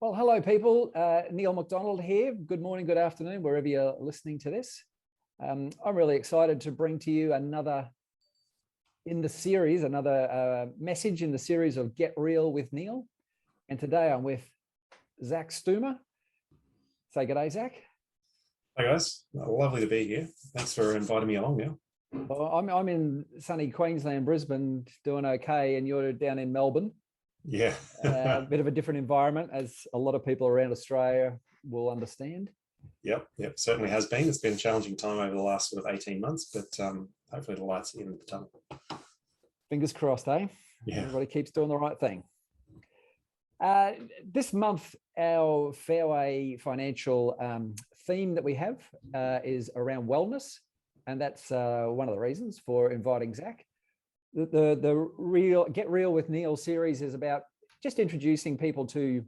Well, hello, people. Neil McDonald here. Good morning, good afternoon, wherever you're listening to this. I'm really excited to bring to you another message in the series of Get Real with Neil. And today I'm with Zach Stumer. Say good day, Zach. Hi, guys. Lovely to be here. Thanks for inviting me along, Neil. Well, I'm in sunny Queensland, Brisbane, doing okay, and you're down in Melbourne. Yeah. A bit of a different environment, as a lot of people around Australia will understand. Yep. Certainly has been. It's been a challenging time over the last sort of 18 months, but hopefully the light's at the end of the tunnel. Fingers crossed, eh? Yeah. Everybody keeps doing the right thing. This month, our Fairway Financial theme that we have is around wellness, and that's one of the reasons for inviting Zach. The Get Real with Neil series is about just introducing people to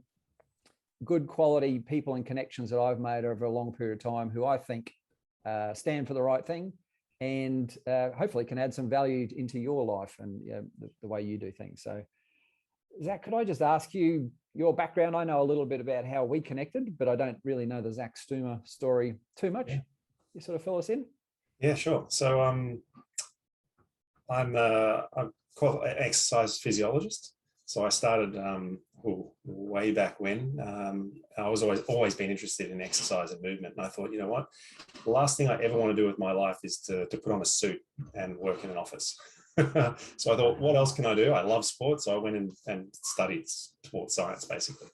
good quality people and connections that I've made over a long period of time who I think stand for the right thing and hopefully can add some value into your life and the way you do things. So, Zach, could I just ask you your background? I know a little bit about how we connected, but I don't really know the Zach Stumer story too much. Yeah. You sort of fill us in? Yeah, sure. So I'm quite an exercise physiologist. So I started way back when. I was always been interested in exercise and movement. And I thought, you know what, the last thing I ever want to do with my life is to put on a suit and work in an office. So I thought, what else can I do? I love sports. So I went in and studied sports science, basically.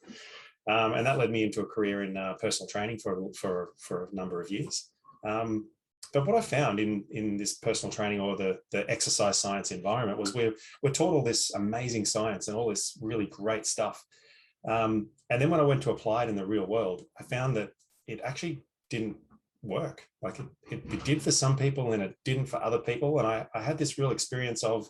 And that led me into a career in personal training for a number of years. But what I found in this personal training or the exercise science environment was we're taught all this amazing science and all this really great stuff. And then when I went to apply it in the real world, I found that it actually didn't work. Like it did for some people and it didn't for other people. And I had this real experience of,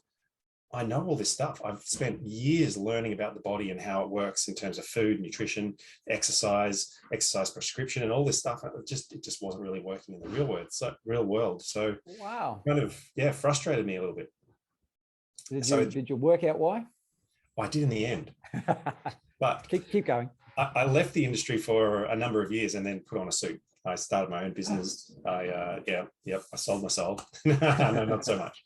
I know all this stuff. I've spent years learning about the body and how it works in terms of food, nutrition, exercise prescription, and all this stuff. It just wasn't really working in the real world. So wow, kind of frustrated me a little bit. Did you work out why? I did in the end, but keep going. I left the industry for a number of years and then put on a suit. I started my own business. I sold my soul. No, not so much.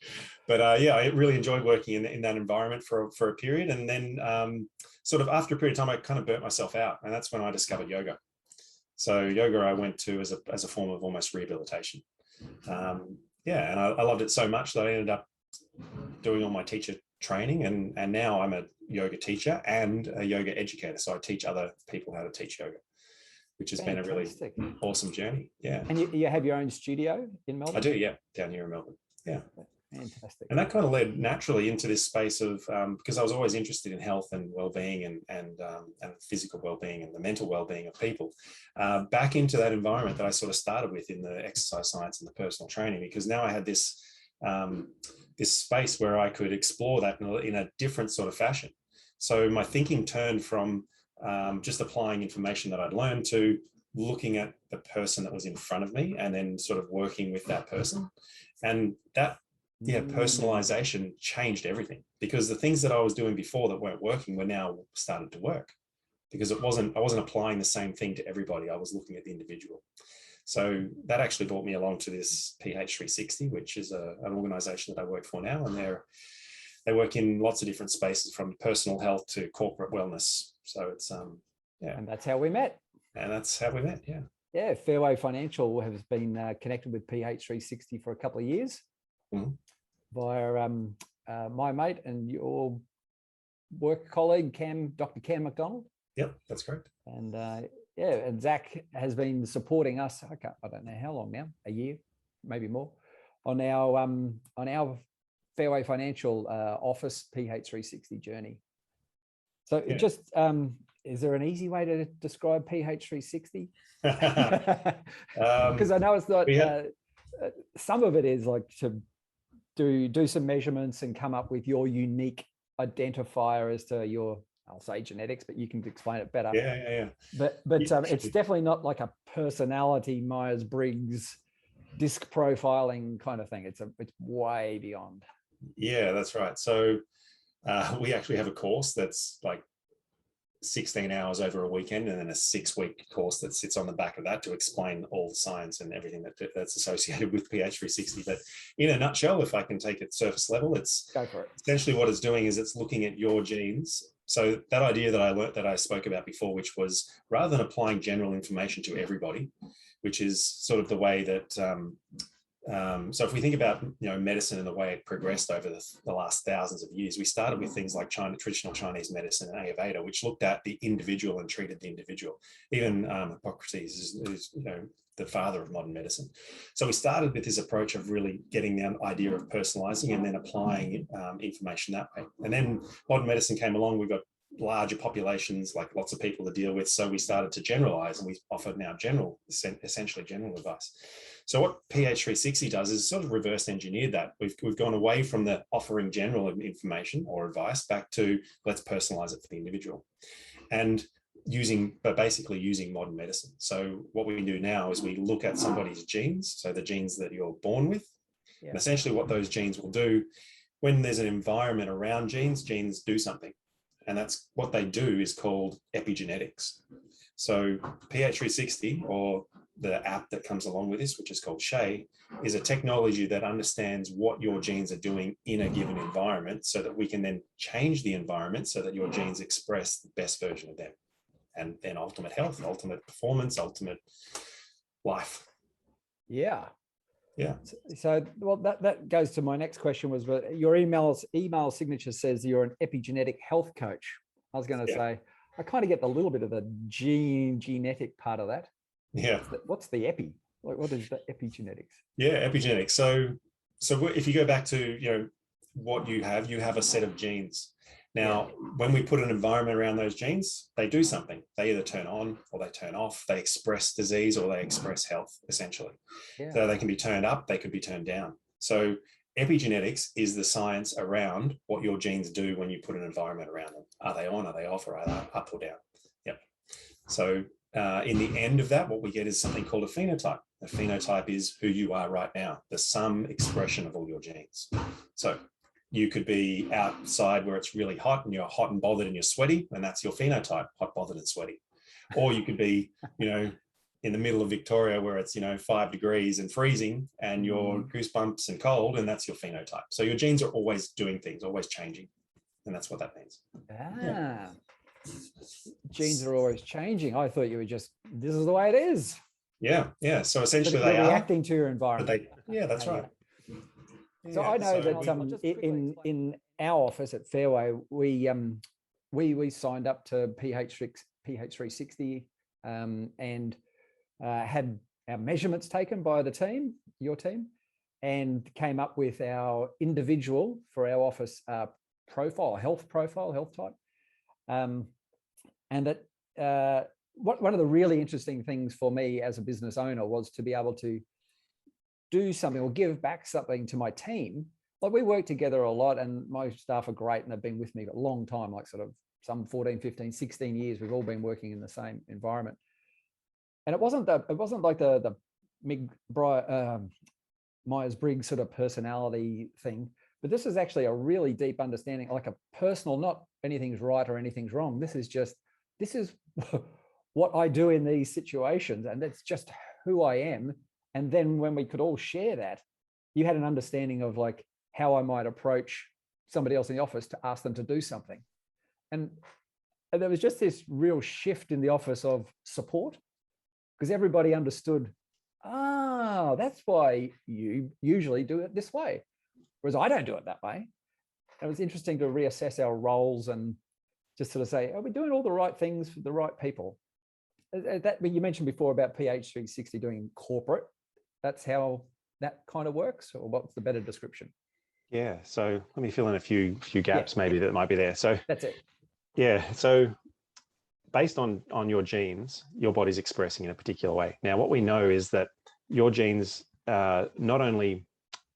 But I really enjoyed working in that environment for a period. And then sort of after a period of time, I kind of burnt myself out. And that's when I discovered yoga. So yoga I went to as a form of almost rehabilitation. And I loved it so much that I ended up doing all my teacher training. And now I'm a yoga teacher and a yoga educator. So I teach other people how to teach yoga, which has been a really awesome journey. Yeah. And you have your own studio in Melbourne? I do, yeah, down here in Melbourne. Yeah. Fantastic. And that kind of led naturally into this space of, because I was always interested in health and well-being and physical well-being and the mental well-being of people, back into that environment that I sort of started with in the exercise science and the personal training, because now I had this, this space where I could explore that in a different sort of fashion. So my thinking turned from just applying information that I'd learned to looking at the person that was in front of me and then sort of working with that person. And that, personalization changed everything, because the things that I was doing before that weren't working were now started to work, because I wasn't applying the same thing to everybody. I was looking at the individual. So that actually brought me along to this PH360, which is an organization that I work for now. And they work in lots of different spaces, from personal health to corporate wellness. So it's, And that's how we met. Yeah. Fairway Financial has been connected with PH360 for a couple of years via my mate and your work colleague, Dr. Cam McDonald. Yep, that's correct. And and Zach has been supporting us. I don't know how long now, a year, maybe more, on our Fairway Financial office PH360 journey. So just, is there an easy way to describe PH360? Because I know it's not, some of it is like to do some measurements and come up with your unique identifier as to your, I'll say genetics, but you can explain it better. Yeah. But it's definitely not like a personality Myers-Briggs disc profiling kind of thing. It's way beyond. Yeah, that's right. So we actually have a course that's like 16 hours over a weekend, and then a 6-week course that sits on the back of that to explain all the science and everything that's associated with PH360. But in a nutshell, if I can take it surface level, it's Go for it. essentially what it's doing is it's looking at your genes. So that idea that I learned, that I spoke about before, which was rather than applying general information to everybody, which is sort of the way that so if we think about medicine and the way it progressed over the last thousands of years, we started with things like traditional Chinese medicine and Ayurveda, which looked at the individual and treated the individual. Even Hippocrates is the father of modern medicine. So we started with this approach of really getting the idea of personalizing and then applying information that way. And then modern medicine came along. We've got larger populations, like lots of people to deal with. So we started to generalize, and we offer now essentially general advice. So what PH360 does is sort of reverse engineered that. We've gone away from the offering general information or advice back to let's personalize it for the individual, and basically using modern medicine. So what we do now is we look at somebody's genes, so the genes that you're born with, and essentially what those genes will do when there's an environment around genes do something. And that's what they do is called epigenetics. So PH360, or the app that comes along with this, which is called Shay, is a technology that understands what your genes are doing in a given environment, so that we can then change the environment so that your genes express the best version of them, and then ultimate health, ultimate performance, ultimate life. Yeah. Yeah. So well, that goes to my next question was, your email signature says you're an epigenetic health coach. I was going to say, I kind of get a little bit of the genetic part of that. Yeah. What's the epi? What is the epigenetics? Yeah, epigenetics. So if you go back to what you have a set of genes. Now, when we put an environment around those genes, they do something. They either turn on or they turn off. They express disease or they express health, essentially. Yeah. So they can be turned up, they could be turned down. So epigenetics is the science around what your genes do when you put an environment around them. Are they on, are they off, or are they up or down? Yep. So in the end of that, what we get is something called a phenotype. A phenotype is who you are right now, the sum expression of all your genes. So you could be outside where it's really hot and you're hot and bothered and you're sweaty, and that's your phenotype, hot, bothered and sweaty. Or you could be, in the middle of Victoria where it's, 5 degrees and freezing and you're goosebumps and cold, and that's your phenotype. So your genes are always doing things, always changing. And that's what that means. Yeah. Genes are always changing. I thought you were just, this is the way it is. Yeah. Yeah. So essentially they are reacting to your environment. That's right. So I know that in our office at Fairway, we signed up to PH360 and had our measurements taken by the team, your team, and came up with our individual for our office profile, health type. And that one of the really interesting things for me as a business owner was to be able to do something or give back something to my team. Like, we work together a lot and my staff are great and they've been with me a long time, like sort of some 14, 15, 16 years. We've all been working in the same environment. And it wasn't like the Myers-Briggs sort of personality thing, but this is actually a really deep understanding, like a personal, not anything's right or anything's wrong. This is what I do in these situations, and that's just who I am. And then when we could all share that, you had an understanding of like how I might approach somebody else in the office to ask them to do something. And there was just this real shift in the office of support, because everybody understood, that's why you usually do it this way, whereas I don't do it that way. It was interesting to reassess our roles and just sort of say, are we doing all the right things for the right people? That you mentioned before about PH360 doing corporate. That's how that kind of works, or what's the better description? Yeah. So let me fill in a few gaps maybe that might be there. So that's it. Yeah. So based on your genes, your body's expressing in a particular way. Now, what we know is that your genes, not only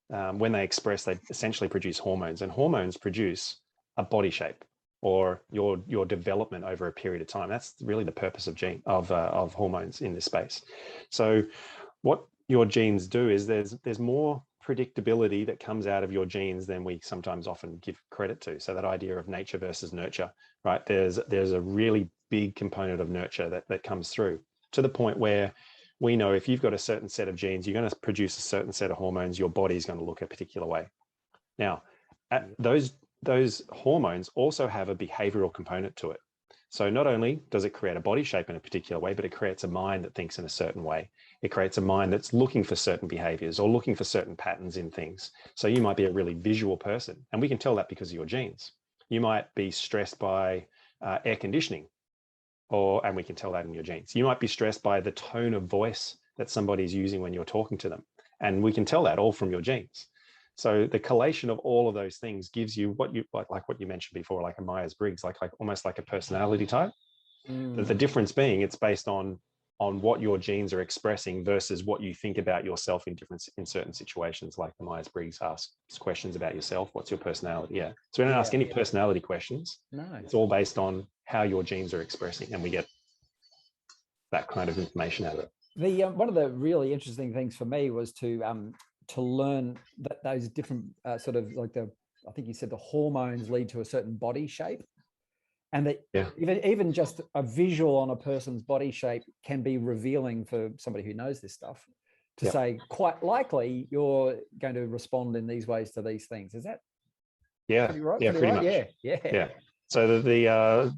when they express, they essentially produce hormones, and hormones produce a body shape or your development over a period of time. That's really the purpose of hormones in this space. So what your genes do is there's more predictability that comes out of your genes than we sometimes often give credit to. So that idea of nature versus nurture, right? There's a really big component of nurture that comes through, to the point where we know if you've got a certain set of genes, you're going to produce a certain set of hormones, your body is going to look a particular way. Now, those hormones also have a behavioral component to it. So not only does it create a body shape in a particular way, but it creates a mind that thinks in a certain way. It creates a mind that's looking for certain behaviors or looking for certain patterns in things. So you might be a really visual person, and we can tell that because of your genes. You might be stressed by air conditioning, and we can tell that in your genes. You might be stressed by the tone of voice that somebody's using when you're talking to them, and we can tell that all from your genes. So the collation of all of those things gives you what you like what you mentioned before, like a Myers-Briggs, like almost like a personality type. The difference being it's based on what your genes are expressing versus what you think about yourself in certain situations, like the Myers-Briggs asks questions about yourself. What's your personality? Yeah. So we don't ask any personality questions. No. It's all based on how your genes are expressing, and we get that kind of information out of it. The one of the really interesting things for me was to learn that those different sort of like I think you said the hormones lead to a certain body shape, and that even just a visual on a person's body shape can be revealing for somebody who knows this stuff to say quite likely you're going to respond in these ways to these things. Is that pretty right? Yeah, pretty much. Yeah. So the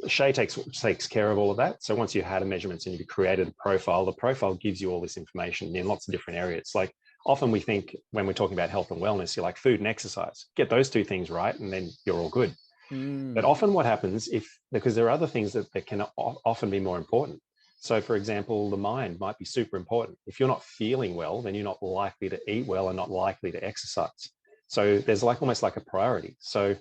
Shay takes care of all of that. So once you had a measurements and you've created a profile, the profile gives you all this information in lots of different areas. Like often we think when we're talking about health and wellness, you're like food and exercise. Get those two things right, and then you're all good. But often what happens because there are other things that can often be more important. So for example, the mind might be super important. If you're not feeling well, then you're not likely to eat well and not likely to exercise. So there's almost like a priority. So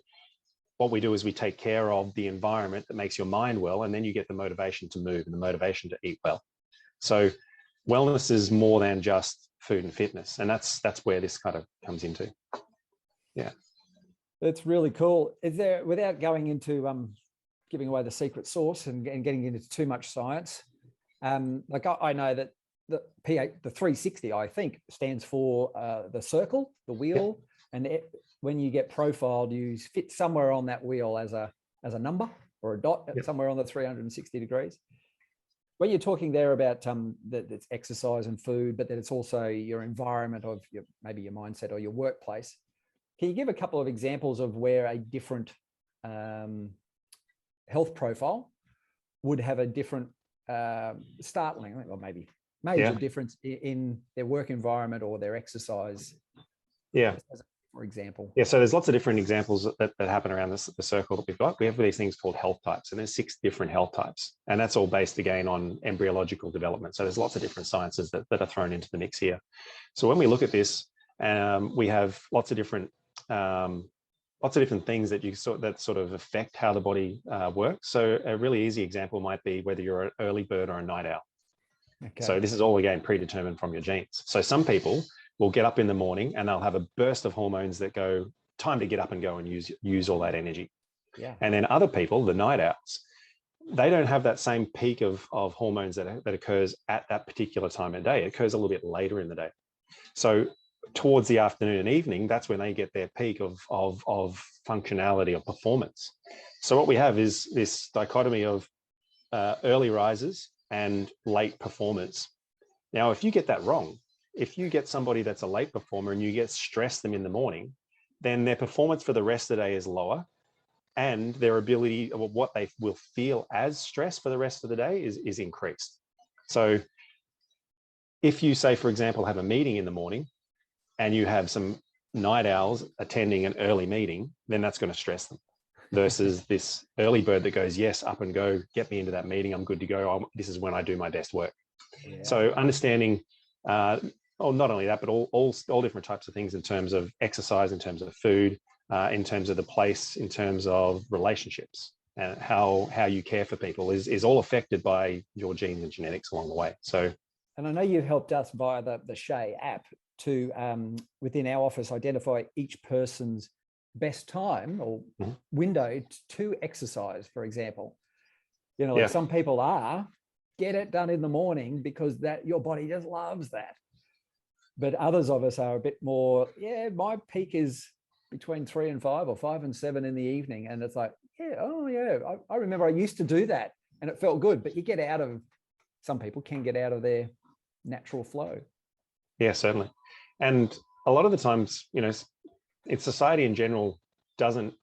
what we do is we take care of the environment that makes your mind well, and then you get the motivation to move and the motivation to eat well. So wellness is more than just food and fitness, and that's where this kind of comes into. Yeah. That's really cool. Is there, without going into giving away the secret sauce and getting into too much science, like I know that the 360, I think, stands for the circle, the wheel, and when you get profiled, you fit somewhere on that wheel as a number or a dot somewhere on the 360 degrees. When you're talking there about that it's exercise and food, but that it's also your environment of maybe your mindset or your workplace. Can you give a couple of examples of where a different health profile would have a different startling or maybe major difference in their work environment or their exercise? Yeah. For example. Yeah, so there's lots of different examples that happen around the circle that we've got. We have these things called health types, and there's 6 different health types. And that's all based, again, on embryological development. So there's lots of different sciences that are thrown into the mix here. So when we look at this, we have lots of different things that sort of affect how the body works. So a really easy example might be whether you're an early bird or a night owl. Okay. So this is all, again, predetermined from your genes. So some people will get up in the morning and they'll have a burst of hormones that go, time to get up and go and use all that energy. Yeah. And then other people, the night owls, they don't have that same peak of hormones that occurs at that particular time of day. It occurs a little bit later in the day. So towards the afternoon and evening, that's when they get their peak of functionality or performance. So what we have is this dichotomy of early risers and late performers. Now, if you get that wrong, if you get somebody that's a late performer and you stress them in the morning, then their performance for the rest of the day is lower, and their ability of what they will feel as stress for the rest of the day is increased. So if you say, for example, have a meeting in the morning and you have some night owls attending an early meeting, then that's going to stress them versus this early bird that goes, yes, up and go, get me into that meeting, I'm good to go. This is when I do my best work. Yeah. So understanding not only that, but all different types of things in terms of exercise, in terms of food, in terms of the place, in terms of relationships, and how you care for people is all affected by your genes and genetics along the way. So, and I know you've helped us via the Shay app to within our office identify each person's best time or window to exercise, for example. You know, like some people get it done in the morning because that your body just loves that. But others of us are a bit more, my peak is between 3 and 5 or 5 and 7 in the evening. And it's like, yeah, oh yeah, I remember I used to do that and it felt good, but some people can get out of their natural flow. Yeah, certainly. And a lot of the times, society in general doesn't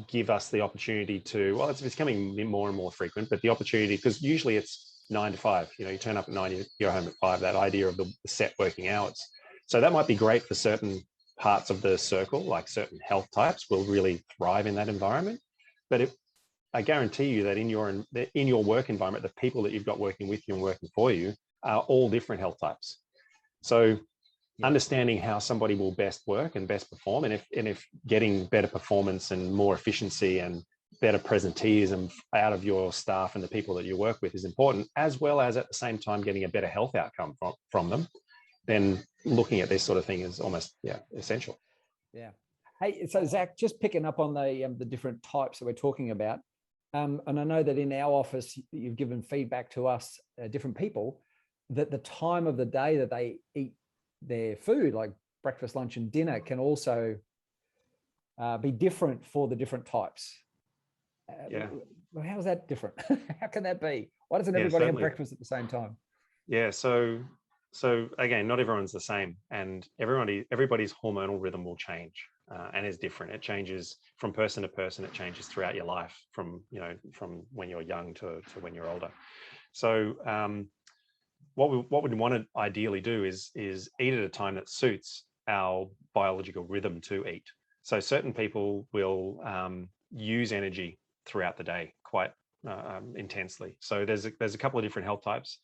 give us the opportunity to, well, it's becoming more and more frequent, but the opportunity, because usually it's 9 to 5, you turn up at 9, you're home at 5, that idea of the set working hours. So that might be great for certain parts of the circle, like certain health types will really thrive in that environment. But I guarantee you that in your work environment, the people that you've got working with you and working for you are all different health types. So understanding how somebody will best work and best perform, and if getting better performance and more efficiency and better presenteeism out of your staff and the people that you work with is important, as well as at the same time getting a better health outcome from them, then looking at this sort of thing is almost essential. Yeah. Hey, so Zach, just picking up on the different types that we're talking about, and I know that in our office you've given feedback to us, different people, that the time of the day that they eat their food, like breakfast, lunch, and dinner, can also be different for the different types. Well, how is that different? How can that be? Why doesn't everybody have breakfast at the same time? Yeah, so again, not everyone's the same, and everybody's hormonal rhythm will change and is different. It changes from person to person. It changes throughout your life, from when you're young to when you're older. So what we'd want to ideally do is eat at a time that suits our biological rhythm to eat. So certain people will use energy throughout the day quite intensely. So there's a couple of different health types.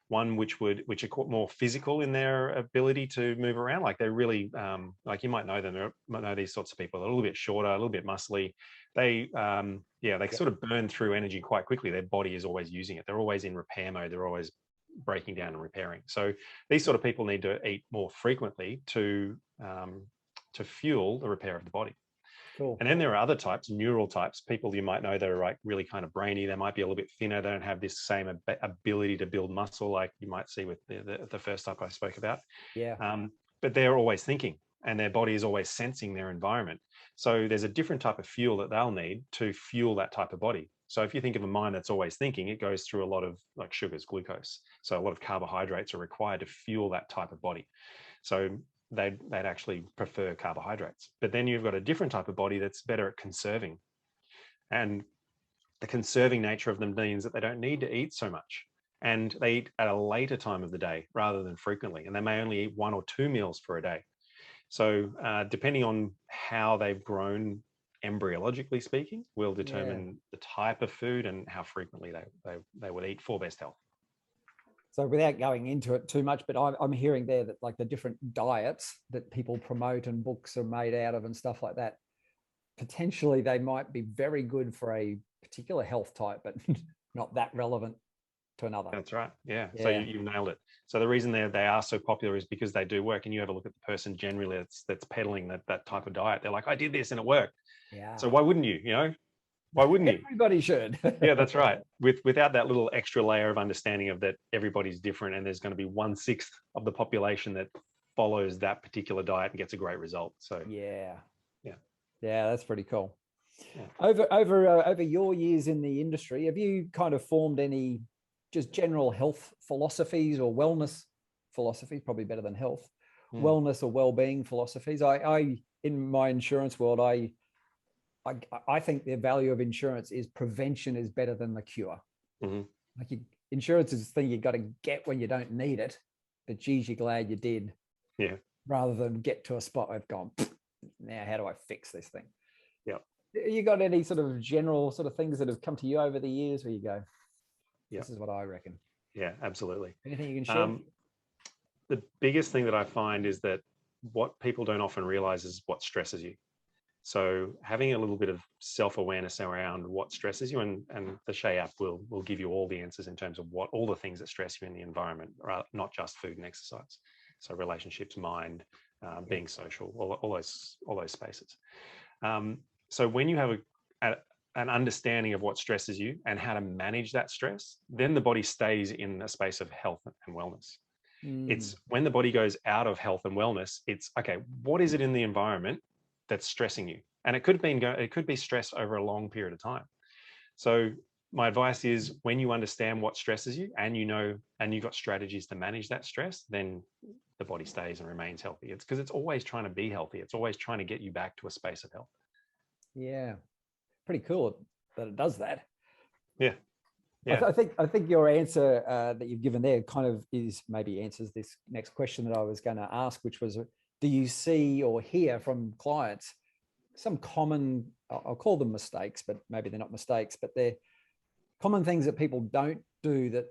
One which are more physical in their ability to move around. Like they're really like, you might know them. You might know these sorts of people. They're a little bit shorter, a little bit muscly. They sort of burn through energy quite quickly. Their body is always using it. They're always in repair mode. They're always breaking down and repairing. So these sort of people need to eat more frequently to fuel the repair of the body. Cool. And then there are other types, neural types, people you might know that are like really kind of brainy. They might be a little bit thinner. They don't have this same ability to build muscle like you might see with the first type I spoke about. Yeah. But they're always thinking, and their body is always sensing their environment. So there's a different type of fuel that they'll need to fuel that type of body. So if you think of a mind that's always thinking, it goes through a lot of like sugars, glucose. So a lot of carbohydrates are required to fuel that type of body. So they'd actually prefer carbohydrates. But then you've got a different type of body that's better at conserving. And the conserving nature of them means that they don't need to eat so much. And they eat at a later time of the day rather than frequently. And they may only eat 1 or 2 meals for a day. So depending on how they've grown, embryologically speaking, will determine the type of food and how frequently they would eat for best health. So without going into it too much, but I'm hearing there that like the different diets that people promote and books are made out of and stuff like that, potentially they might be very good for a particular health type, but not that relevant to another. That's right. Yeah. So you nailed it. So the reason they are so popular is because they do work. And you have a look at the person generally that's peddling that type of diet. They're like, I did this and it worked. Yeah. So why wouldn't you? Why wouldn't you? Everybody should. Yeah, that's right. Without that little extra layer of understanding of that everybody's different and there's going to be 1/6 of the population that follows that particular diet and gets a great result. So yeah, that's pretty cool. Yeah. Over your years in the industry, have you kind of formed any just general health philosophies or wellness philosophies? Probably better than health, wellness or well-being philosophies. I in my insurance world, I think the value of insurance is prevention is better than the cure. Mm-hmm. Like insurance is the thing you got to get when you don't need it, but geez, you're glad you did. Yeah. Rather than get to a spot where I've gone, now how do I fix this thing? Yeah. You got any sort of general sort of things that have come to you over the years where you go, this is what I reckon? Yeah, absolutely. Anything you can share? The biggest thing that I find is that what people don't often realize is what stresses you. So having a little bit of self-awareness around what stresses you, and the Shea app will give you all the answers in terms of what all the things that stress you in the environment, not just food and exercise. So relationships, mind, being social, all those spaces. So when you have an understanding of what stresses you and how to manage that stress, then the body stays in a space of health and wellness. It's when the body goes out of health and wellness, it's okay, what is it in the environment that's stressing you? And it could be stress over a long period of time. So my advice is, when you understand what stresses you, and you've got strategies to manage that stress, then the body stays and remains healthy. It's because it's always trying to be healthy. It's always trying to get you back to a space of health. Yeah, pretty cool that it does that. Yeah. Yeah. I think your answer that you've given there kind of maybe answers this next question that I was going to ask, which was, do you see or hear from clients some common, I'll call them mistakes, but maybe they're not mistakes, but they're common things that people don't do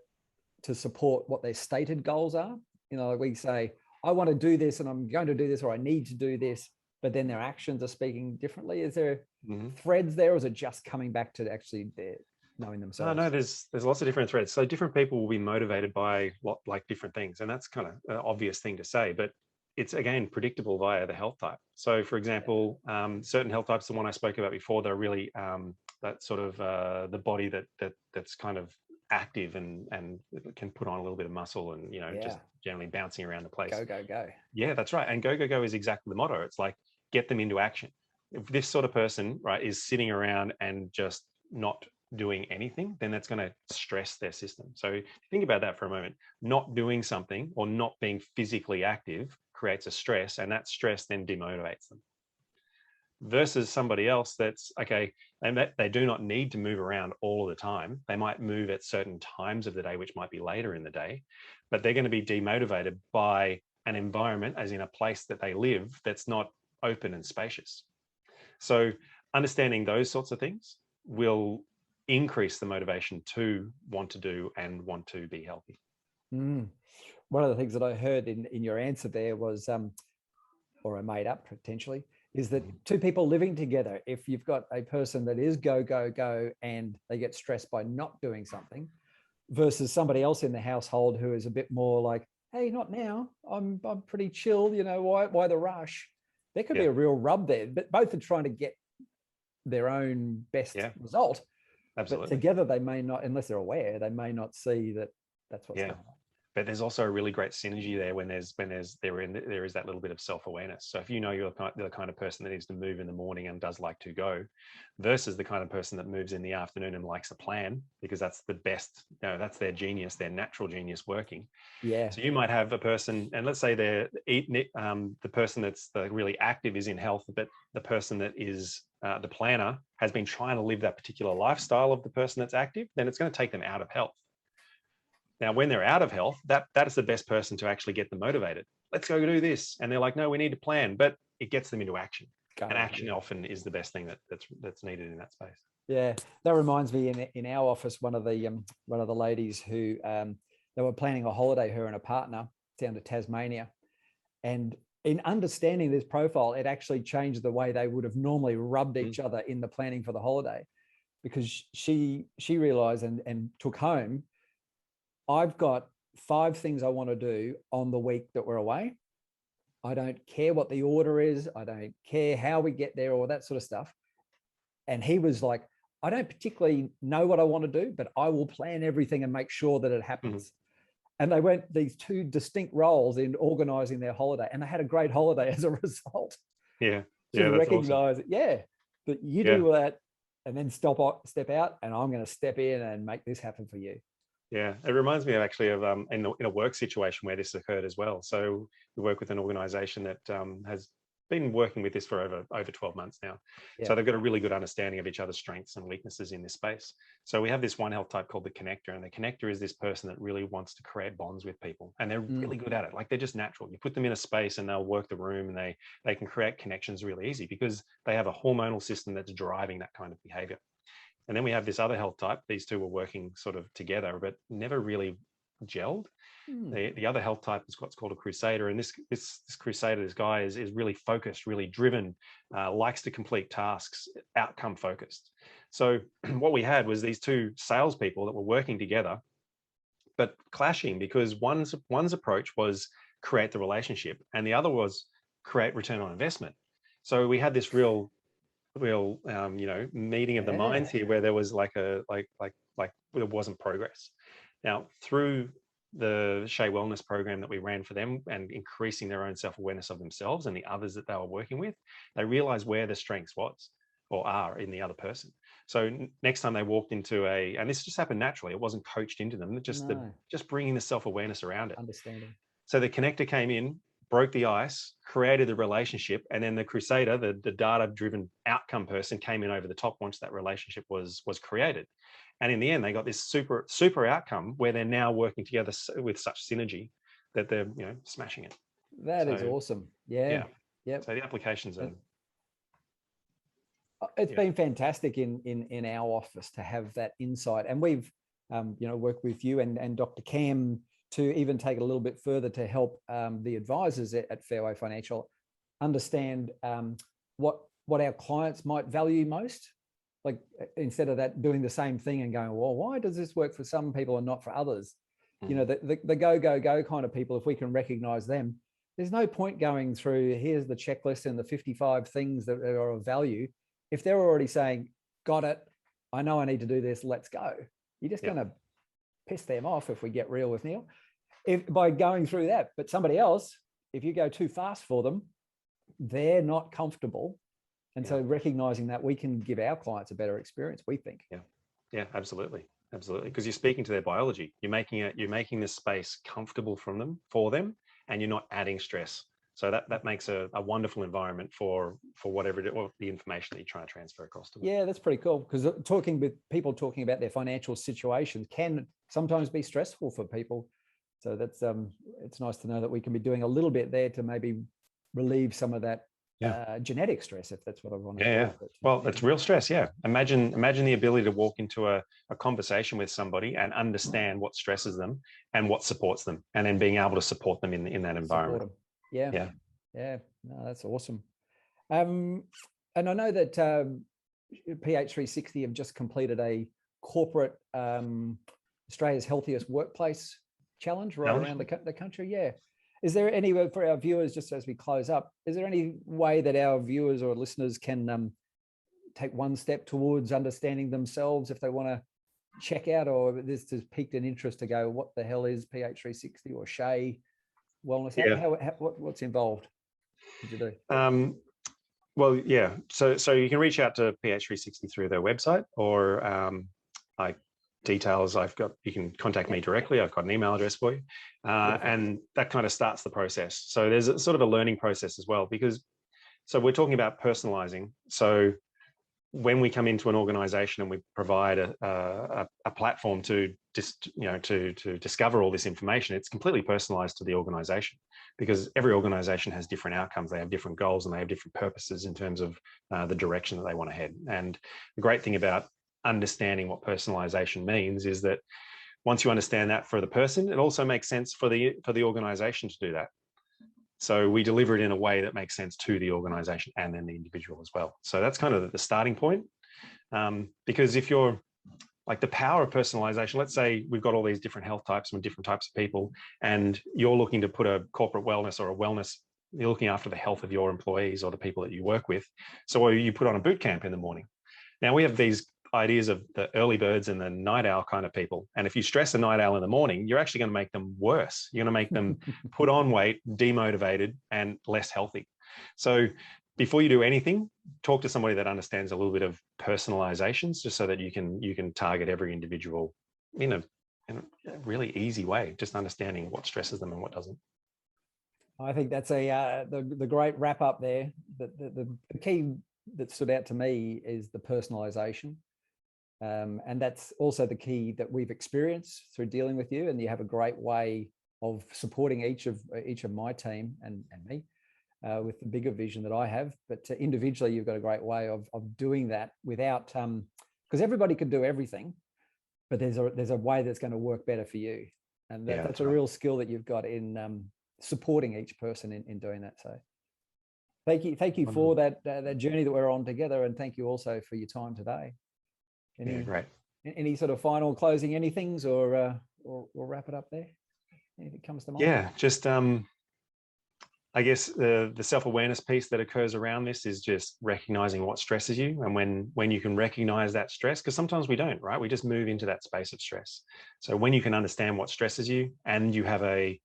to support what their stated goals are? Like we say, I want to do this and I'm going to do this, or I need to do this, but then their actions are speaking differently. Is there threads there, or is it just coming back to actually knowing themselves? No, there's lots of different threads. So different people will be motivated by different things, and that's kind of an obvious thing to say, but it's again predictable via the health type. So for example, certain health types, the one I spoke about before, they're really that sort of the body that's kind of active and can put on a little bit of muscle and just generally bouncing around the place. Go. Yeah, that's right. And go is exactly the motto. It's like, get them into action. If this sort of person, right, is sitting around and just not doing anything, then that's going to stress their system. So think about that for a moment. Not doing something or not being physically active creates a stress, and that stress then demotivates them. Versus somebody else that's okay, they do not need to move around all of the time. They might move at certain times of the day, which might be later in the day, but they're going to be demotivated by an environment, as in a place that they live, that's not open and spacious. So understanding those sorts of things will increase the motivation to want to do and want to be healthy. One of the things that I heard in your answer there was, or I made up potentially, is that two people living together, if you've got a person that is go, and they get stressed by not doing something, versus somebody else in the household who is a bit more like, hey, not now, I'm pretty chilled, why the rush? There could be a real rub there, but both are trying to get their own best result. Absolutely. But together they may not, unless they're aware, they may not see that that's what's going on. But there's also a really great synergy there when there is that little bit of self-awareness. So if you're the kind of person that needs to move in the morning and does like to go, versus the kind of person that moves in the afternoon and likes a plan, because that's the best, that's their genius, their natural genius working. Yeah. So you might have a person, and let's say the person that's really active is in health, but the person that is the planner has been trying to live that particular lifestyle of the person that's active, then it's going to take them out of health. Now, when they're out of health, that is the best person to actually get them motivated. Let's go do this. And they're like, no, we need to plan, but it gets them into action. And action often is the best thing that's needed in that space. Yeah, that reminds me, in our office, one of the ladies who they were planning a holiday, her and a partner, down to Tasmania. And in understanding this profile, it actually changed the way they would have normally rubbed each other in the planning for the holiday, because she realized and took home, I've got 5 things I want to do on the week that we're away. I don't care what the order is. I don't care how we get there or that sort of stuff. And he was like, I don't particularly know what I want to do, but I will plan everything and make sure that it happens. And they went these 2 distinct roles in organizing their holiday, and they had a great holiday as a result. Yeah. To recognize awesome. That you do that and then step out, and I'm going to step in and make this happen for you. Yeah, it reminds me of in a work situation where this occurred as well. So we work with an organization that has been working with this for over 12 months now. So they've got a really good understanding of each other's strengths and weaknesses in this space. So we have this one health type called the connector, and the connector is this person that really wants to create bonds with people, and they're really good at it. Like, they're just natural. You put them in a space and they'll work the room, and they can create connections really easy because they have a hormonal system that's driving that kind of behavior. And then we have this other health type. These two were working sort of together, but never really gelled. The other health type is what's called a crusader. And this crusader, this guy is really focused, really driven, likes to complete tasks, outcome focused. So what we had was these 2 salespeople that were working together, but clashing, because one's approach was create the relationship, and the other was create return on investment. So we had this real meeting of the minds here, where there was there wasn't progress. Now, through the Shea Wellness program that we ran for them and increasing their own self-awareness of themselves and the others that they were working with, they realized where the strengths was or are in the other person. So next time they walked into and this just happened naturally, it wasn't coached into them, just bringing the self-awareness around it. Understanding. So the connector came in, broke the ice, created the relationship, and then the crusader, the data-driven outcome person, came in over the top once that relationship was created. And in the end, they got this super outcome where they're now working together with such synergy that they're smashing it. That is awesome. Yeah. So the applications are. It's been fantastic in our office to have that insight, and we've worked with you and Dr. Cam to even take it a little bit further to help the advisors at Fairway Financial understand what our clients might value most. Like, instead of that, doing the same thing and going, well, why does this work for some people and not for others? The go kind of people, if we can recognize them, there's no point going through, here's the checklist and the 55 things that are of value. If they're already saying, got it, I know I need to do this, let's go. You're just going to piss them off, if we get real with Neil, by going through that. But somebody else, if you go too fast for them, they're not comfortable. And so recognizing that, we can give our clients a better experience, we think. Yeah, absolutely. Because you're speaking to their biology. You're making this space comfortable for them, and you're not adding stress. So that makes a wonderful environment for whatever the information that you're trying to transfer across to them. Yeah, that's pretty cool, because talking about their financial situations can sometimes be stressful for people. So that's it's nice to know that we can be doing a little bit there to maybe relieve some of that genetic stress, if that's what I want to do. Well, it's real stress. Imagine the ability to walk into a conversation with somebody and understand what stresses them and what supports them, and then being able to support them in that environment. No, that's awesome. And I know that PH360 have just completed a corporate Australia's Healthiest Workplace Challenge around the country. Is there any, for our viewers, just as we close up, is there any way that our viewers or listeners can take one step towards understanding themselves if they want to check out, or this has piqued an interest to go, what the hell is PH360 or Shea Wellness? What's involved? What did you do? So you can reach out to PH360 through their website, or details I've got, you can contact me directly. I've got an email address for you, and that kind of starts the process. So there's a sort of a learning process as well, because we're talking about personalizing. So when we come into an organization and we provide a platform to discover all this information, it's completely personalized to the organization, because every organization has different outcomes. They have different goals and they have different purposes in terms of the direction that they want to head. And the great thing about understanding what personalization means is that once you understand that for the person, it also makes sense for the organization to do that. So we deliver it in a way that makes sense to the organization and then the individual as well. So that's kind of the starting point. Because if you're like, the power of personalization, let's say we've got all these different health types and different types of people, and you're looking to put a corporate wellness or a wellness, you're looking after the health of your employees or the people that you work with. So you put on a boot camp in the morning. Now we have these ideas of the early birds and the night owl kind of people. And if you stress a night owl in the morning, you're actually going to make them worse. You're going to make them put on weight, demotivated, and less healthy. So before you do anything, talk to somebody that understands a little bit of personalizations, just so that you can target every individual in a really easy way, just understanding what stresses them and what doesn't. I think that's the great wrap up there. The key that stood out to me is the personalization. And that's also the key that we've experienced through dealing with you. And you have a great way of supporting each of my team and me with the bigger vision that I have. But individually, you've got a great way of doing that without, because everybody can do everything, but there's a way that's going to work better for you. And that's a real skill that you've got in supporting each person in doing that. So thank you for that journey that we're on together, and thank you also for your time today. Any sort of final closing anythings, or we'll wrap it up there? Anything comes to mind? Yeah, just I guess the self-awareness piece that occurs around this is just recognizing what stresses you, and when you can recognize that stress, because sometimes we don't, right? We just move into that space of stress. So when you can understand what stresses you and you have a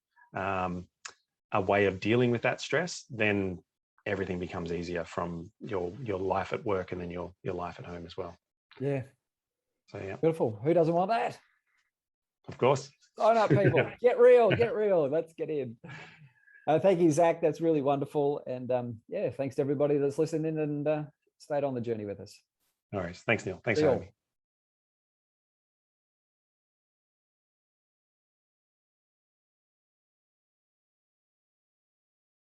way of dealing with that stress, then everything becomes easier, from your life at work and then your life at home as well. Yeah. So yeah, Beautiful. Who doesn't want that? of course. Sign up, people. Get real. Get real. Let's get in. Thank you, Zach. That's really wonderful. And yeah, thanks to everybody that's listening and stayed on the journey with us. No worries. Thanks, Neil. Thanks See for you having all. me.